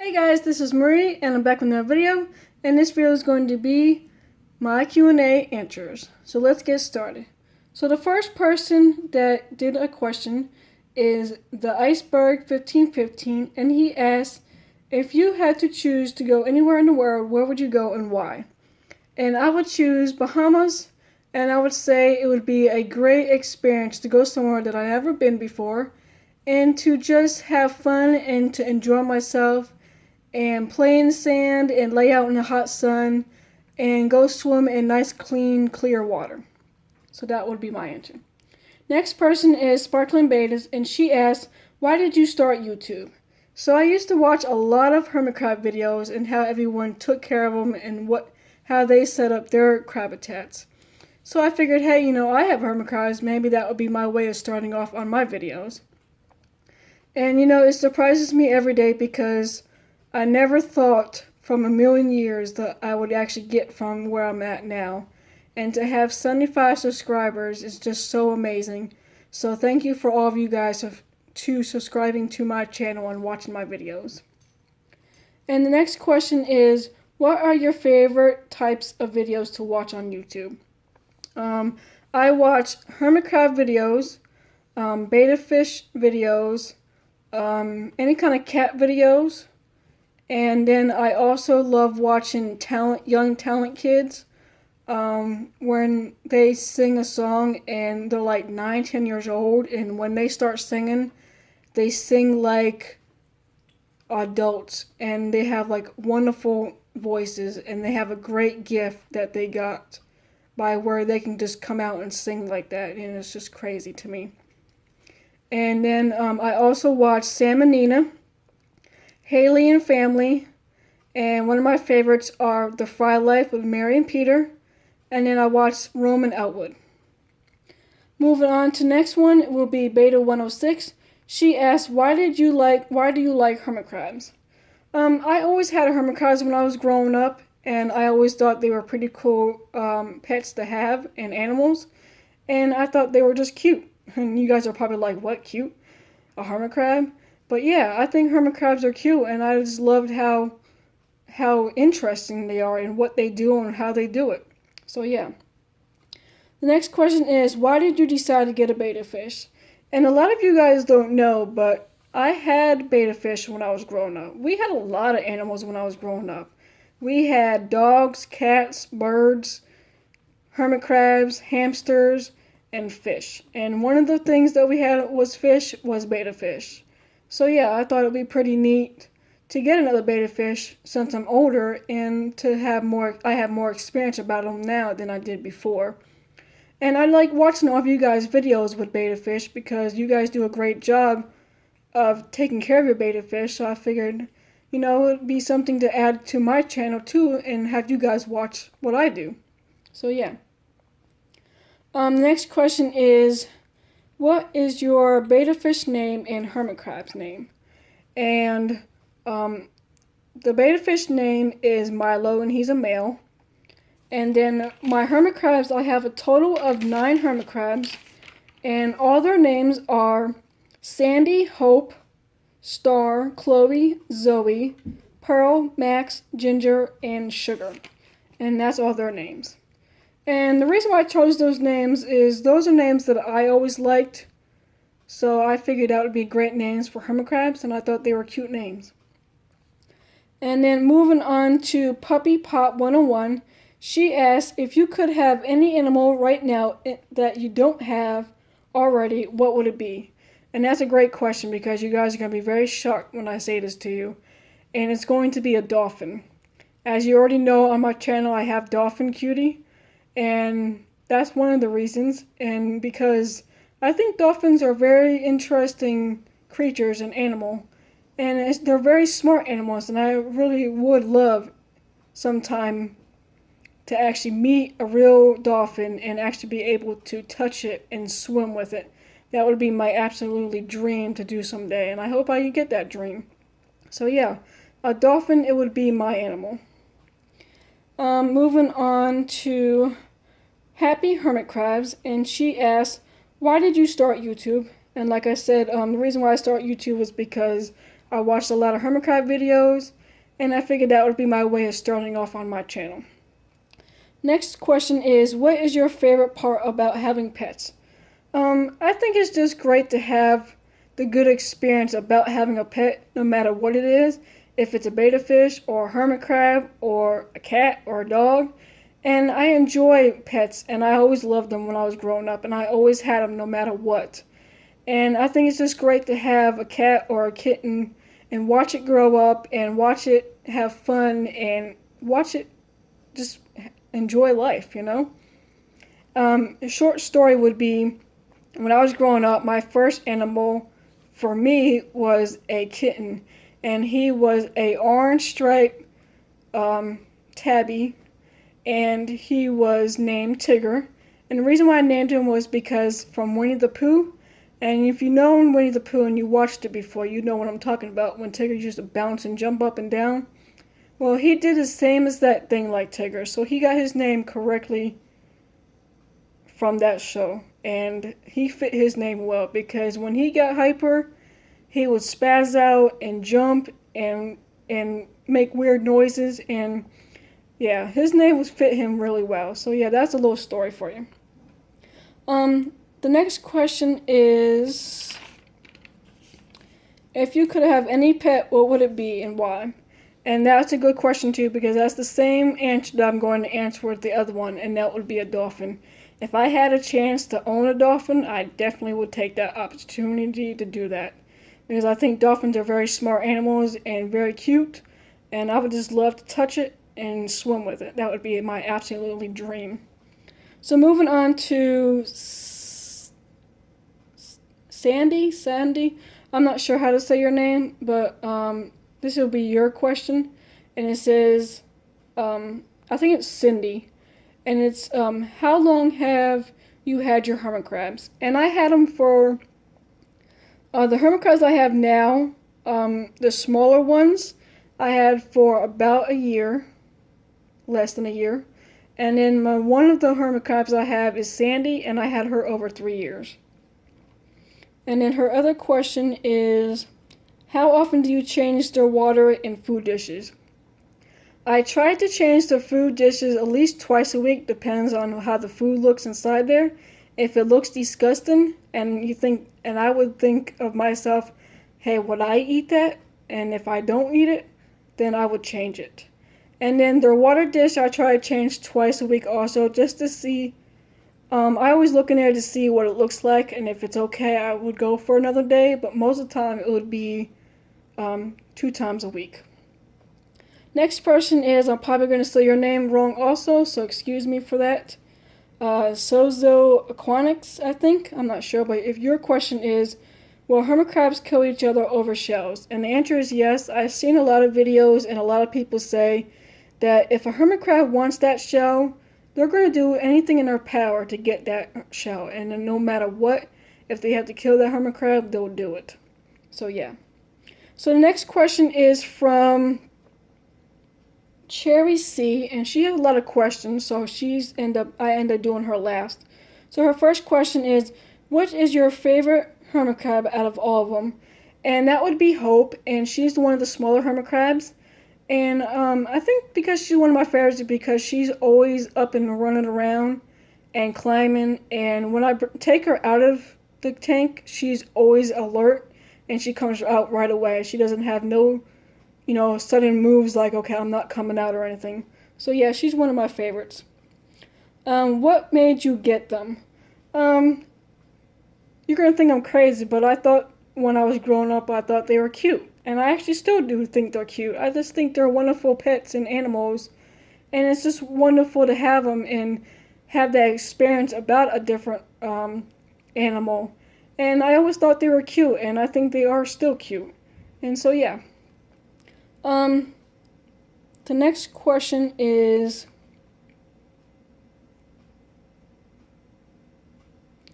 Hey guys, this is Marie and I'm back with another video, and this video is going to be my Q&A answers. So let's get started. So the first person that did a question is the Iceberg 1515, and he asked, if you had to choose to go anywhere in the world, where would you go and why? And I would choose Bahamas, and I would say it would be a great experience to go somewhere that I've never been before and to just have fun and to enjoy myself and play in the sand and lay out in the hot sun and go swim in nice, clean, clear water. So that would be my answer. Next person is Sparkling Betas, and she asks, why did you start YouTube? So I used to watch a lot of hermit crab videos and how everyone took care of them and how they set up their crab habitats. So I figured, hey, I have hermit crabs, maybe that would be my way of starting off on my videos. And it surprises me every day because I never thought from a million years that I would actually get from where I'm at now. And to have 75 subscribers is just so amazing. So thank you for all of you guys to subscribing to my channel and watching my videos. And the next question is, what are your favorite types of videos to watch on YouTube? I watch hermit crab videos, betta fish videos, any kind of cat videos. And then I also love watching young talent kids when they sing a song and they're like 9, 10 years old, and when they start singing, they sing like adults, and they have like wonderful voices, and they have a great gift that they got by where they can just come out and sing like that, and it's just crazy to me. And then I also watch Sam and Nina, Haley and Family, and one of my favorites are The Fry Life with Mary and Peter, and then I watch Roman Outwood. Moving on to next one will be Beta 106. She asked, why do you like hermit crabs? I always had hermit crabs when I was growing up, and I always thought they were pretty cool pets to have and animals, and I thought they were just cute. And you guys are probably like, what, cute? A hermit crab? But yeah, I think hermit crabs are cute, and I just loved how interesting they are and what they do and how they do it. So yeah. The next question is, why did you decide to get a betta fish? And a lot of you guys don't know, but I had betta fish when I was growing up. We had a lot of animals when I was growing up. We had dogs, cats, birds, hermit crabs, hamsters, and fish. And one of the things that we had was betta fish. So yeah, I thought it would be pretty neat to get another betta fish since I'm older and to have I have more experience about them now than I did before. And I like watching all of you guys' videos with betta fish because you guys do a great job of taking care of your betta fish. So I figured, it would be something to add to my channel too and have you guys watch what I do. So yeah. Next question is, what is your betta fish name and hermit crab's name? And the betta fish name is Milo, and he's a male. And then my hermit crabs, I have a total of 9 hermit crabs, and all their names are Sandy, Hope, Star, Chloe, Zoe, Pearl, Max, Ginger, and Sugar. And that's all their names. And the reason why I chose those names is those are names that I always liked. So I figured out would be great names for hermit crabs, and I thought they were cute names. And then moving on to Puppy Pop 101, she asked, if you could have any animal right now that you don't have already, what would it be? And that's a great question because you guys are going to be very shocked when I say this to you. And it's going to be a dolphin. As you already know on my channel, I have Dolphin Cutie. And that's one of the reasons. And because I think dolphins are very interesting creatures and animal. And they're very smart animals. And I really would love sometime to actually meet a real dolphin and actually be able to touch it and swim with it. That would be my absolutely dream to do someday. And I hope I can get that dream. So yeah, a dolphin, it would be my animal. Moving on to Happy Hermit Crabs, and she asked, why did you start YouTube? And like I said, the reason why I started YouTube was because I watched a lot of hermit crab videos, and I figured that would be my way of starting off on my channel. Next question is, what is your favorite part about having pets? I think it's just great to have the good experience about having a pet, no matter what it is, if it's a betta fish or a hermit crab or a cat or a dog. And I enjoy pets, and I always loved them when I was growing up, and I always had them no matter what. And I think it's just great to have a cat or a kitten and watch it grow up and watch it have fun and watch it just enjoy life, you know? A short story would be, when I was growing up, my first animal for me was a kitten, and he was a orange stripe tabby, and he was named Tigger. And the reason why I named him was because from Winnie the Pooh, and if you know Winnie the Pooh and you watched it before, you know what I'm talking about, when Tigger used to bounce and jump up and down. Well, he did the same as that thing like Tigger, so he got his name correctly from that show. And he fit his name well, because when he got hyper, he would spaz out and jump and make weird noises, and yeah, his name would fit him really well. So yeah, that's a little story for you. The next question is, if you could have any pet, what would it be and why? And that's a good question too, because that's the same answer that I'm going to answer with the other one, and that would be a dolphin. If I had a chance to own a dolphin, I definitely would take that opportunity to do that. Because I think dolphins are very smart animals and very cute, and I would just love to touch it and swim with it. That would be my absolutely dream. So moving on to Sandy. I'm not sure how to say your name, but this will be your question. And it says, I think it's Cindy. And it's, how long have you had your hermit crabs? And I had them for, the hermit crabs I have now, the smaller ones, I had for about a year, less than a year. And then one of the hermit crabs I have is Sandy, and I had her over 3 years. And then her other question is, how often do you change their water and food dishes? I try to change the food dishes at least twice a week, depends on how the food looks inside there. If it looks disgusting and I would think of myself, hey, would I eat that? And if I don't eat it, then I would change it. And then their water dish, I try to change twice a week also, just to see. I always look in there to see what it looks like, and if it's okay, I would go for another day, but most of the time it would be 2 times a week. Next person is, I'm probably going to say your name wrong also, so excuse me for that. Sozo Aquanics, I think. I'm not sure, but if your question is, will hermit crabs kill each other over shells? And the answer is yes. I've seen a lot of videos, and a lot of people say that if a hermit crab wants that shell, they're going to do anything in their power to get that shell. And then no matter what, if they have to kill that hermit crab, they'll do it. So yeah. So the next question is from Cherry C, and she has a lot of questions, so I end up doing her last. So her first question is, what is your favorite hermit crab out of all of them? And that would be Hope, and she's one of the smaller hermit crabs. And I think because she's one of my favorites, because she's always up and running around and climbing, and when I take her out of the tank, she's always alert, and she comes out right away. She doesn't have no sudden moves like, okay, I'm not coming out or anything. So yeah, she's one of my favorites. What made you get them? You're going to think I'm crazy, but I thought when I was growing up, I thought they were cute. And I actually still do think they're cute. I just think they're wonderful pets and animals. And it's just wonderful to have them and have that experience about a different animal. And I always thought they were cute, and I think they are still cute. And so yeah. The next question is,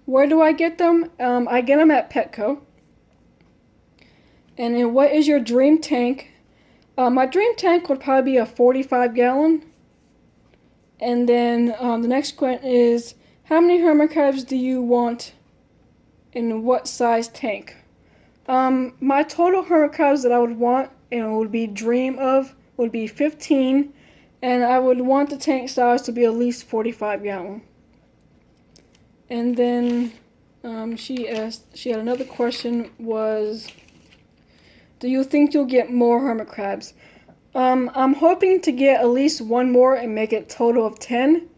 where do I get them? I get them at Petco. And then what is your dream tank? My dream tank would probably be a 45-gallon. And then the next question is, how many hermit crabs do you want in what size tank? My total hermit crabs that I would want and would be dream of would be 15, and I would want the tank size to be at least 45 gallon. And then she had another question was, do you think you'll get more hermit crabs? I'm hoping to get at least one more and make it a total of 10,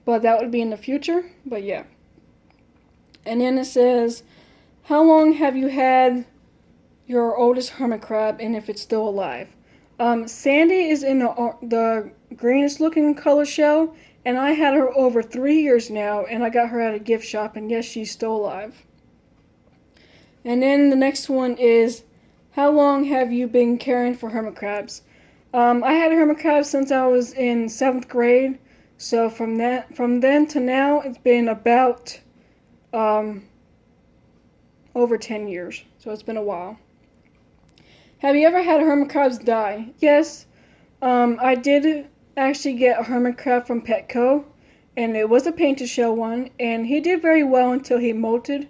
but that would be in the future, but yeah. And then it says, how long have you had your oldest hermit crab and if it's still alive? Sandy is in the greenish looking color shell, and I had her over 3 years now, and I got her at a gift shop, and yes, she's still alive. And then the next one is, how long have you been caring for hermit crabs? I had hermit crabs since I was in 7th grade, so from then to now, it's been about over 10 years, so it's been a while. Have you ever had hermit crabs die? Yes, I did actually get a hermit crab from Petco, and it was a painted shell one, and he did very well until he molted.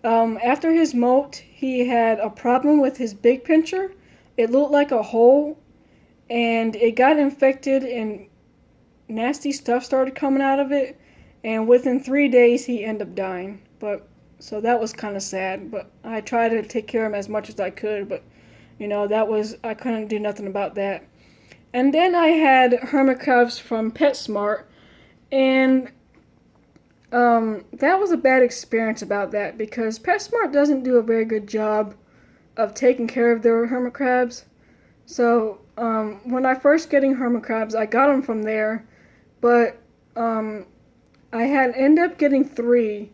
After his molt, he had a problem with his big pincher. It looked like a hole, and it got infected, and nasty stuff started coming out of it, and within 3 days he ended up dying. So that was kind of sad, but I tried to take care of him as much as I could, but I couldn't do nothing about that. And then I had hermit crabs from PetSmart, and that was a bad experience about that because PetSmart doesn't do a very good job of taking care of their hermit crabs. So when I first getting hermit crabs, I got them from there, but I had ended up getting 3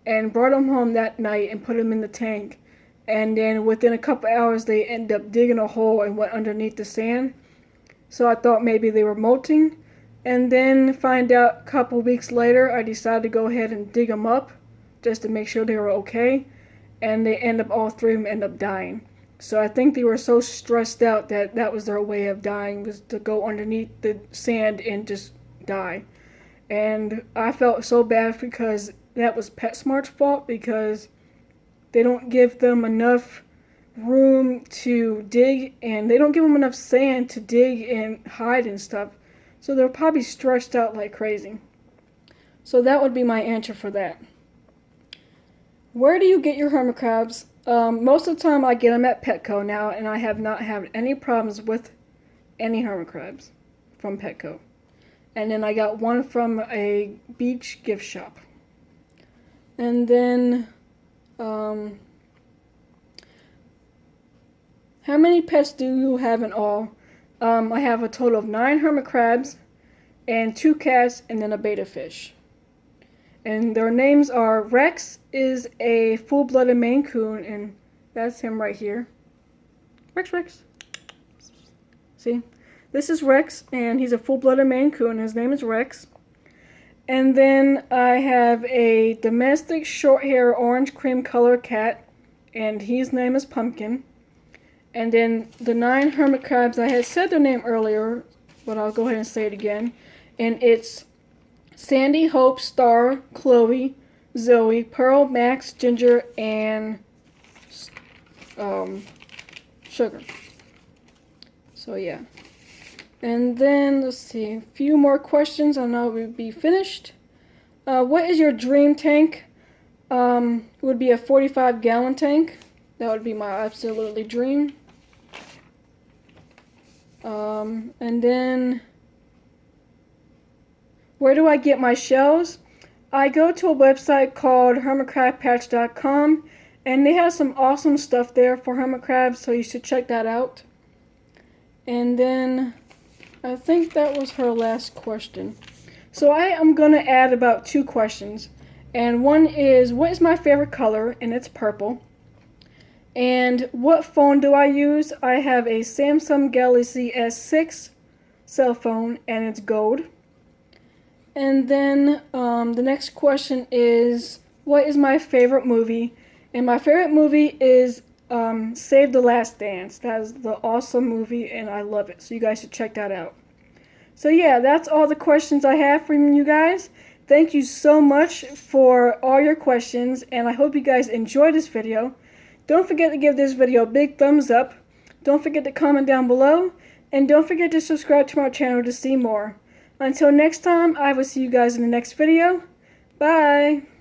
and brought them home that night and put them in the tank. And then within a couple hours, they ended up digging a hole and went underneath the sand. So I thought maybe they were molting. And then find out a couple weeks later, I decided to go ahead and dig them up just to make sure they were okay. And all 3 of them end up dying. So I think they were so stressed out that was their way of dying, was to go underneath the sand and just die. And I felt so bad because that was PetSmart's fault, because they don't give them enough room to dig, and they don't give them enough sand to dig and hide and stuff. So they're probably stretched out like crazy. So that would be my answer for that. Where do you get your hermit crabs? Most of the time I get them at Petco now, and I have not had any problems with any hermit crabs from Petco. And then I got one from a beach gift shop. And then, how many pets do you have in all? I have a total of 9 hermit crabs and 2 cats and then a betta fish. And their names are Rex is a full-blooded Maine Coon, and that's him right here. Rex. See? This is Rex, and he's a full-blooded Maine Coon. His name is Rex. And then I have a domestic short-hair orange cream color cat, and his name is Pumpkin. And then the 9 hermit crabs, I had said their name earlier, but I'll go ahead and say it again. And it's Sandy, Hope, Star, Chloe, Zoe, Pearl, Max, Ginger, and Sugar. So yeah. And then, let's see, a few more questions and I will be finished. What is your dream tank? It would be a 45-gallon tank. That would be my absolutely dream. And then, where do I get my shells? I go to a website called hermitcrabpatch.com, and they have some awesome stuff there for hermit crabs, so you should check that out. And then, I think that was her last question. So I am going to add about 2 questions. And one is, what is my favorite color? And it's purple. And what phone do I use? I have a Samsung Galaxy S6 cell phone, and it's gold. And then the next question is, what is my favorite movie? And my favorite movie is Save the Last Dance. That is the awesome movie, and I love it. So you guys should check that out. So yeah, that's all the questions I have from you guys. Thank you so much for all your questions, and I hope you guys enjoyed this video. Don't forget to give this video a big thumbs up. Don't forget to comment down below. And don't forget to subscribe to our channel to see more. Until next time, I will see you guys in the next video. Bye!